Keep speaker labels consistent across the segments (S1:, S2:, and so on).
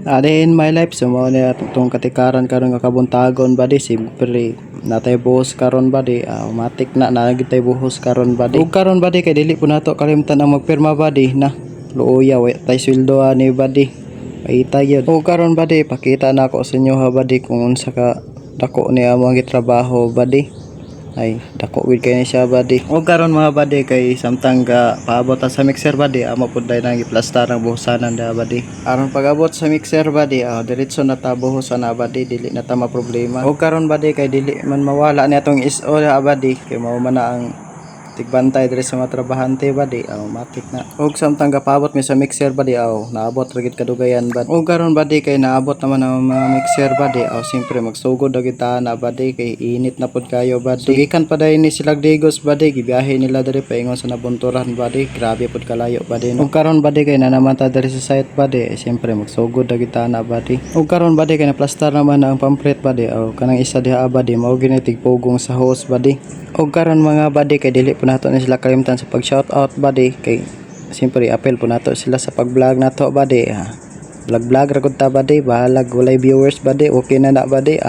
S1: In my life sumo ni atong katikaran karon nga kabuntagon badi siyempre natay buhos karon badi matik na nagitay buhos karon badi ug karon badi kay dili po nato kalimtan ang magpirma badi na luoya way tay sweldo ani badi paitay gyud ug karon badi pakita na ako sa inyo ha badi kung unsa ka dako ni among gitrabaho badi ay dako gid kay ni siya badi ug karon mga badi kay samtang ga paabot sa mixer badi amo pud day nang giplastar ang buhosanan da badi aron pag-abot sa mixer badi diretso na ta buhosan na badi dili na ta maproblema ug karon badi kay dili man mawala ni atong ISO da badi kay mao man na ang tigbantay diri sa mga trabahante badi matik na ug samtang gapabot mi sa mixer badi naabot ra gid kadugayan badi ug karon badi kay naabot naman ang mga mixer badi siyempre magsugod ra gid ta na badi kay init na pud kayo badi sugikan pa dai ni silag digos badi gibiyahe nila diri paingon sa nabunturan badi grabe pud kalayo badi ug karon badi kay na naman ta diri sa site badi siyempre magsugod ra gid ta na badi ug karon badi kay na plastar naman ang pamphlet badi kanang isa diha badi mao gini tigpugong sa host badi ug karon mga badi kay dili po nato na sila kalimtan sa pag shoutout badi kay siyempre apel po nato sila sa pag vlog nato badi vlog ra gud ta badi bahalag walay viewers badi okay na badi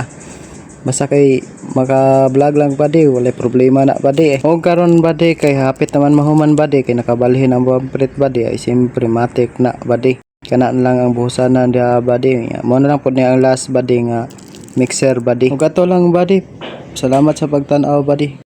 S1: basta kay maka vlog lang badi walay problema na badi ug karon badi kay hapit naman mahuman badi kay nakabalhin ang pamphlet badi siyempre matik na badi kana lang ang buhosanan dia badi mo na lang pud ni ang last badi nga mixer badi ug ato lang badi salamat sa pagtan-aw badi.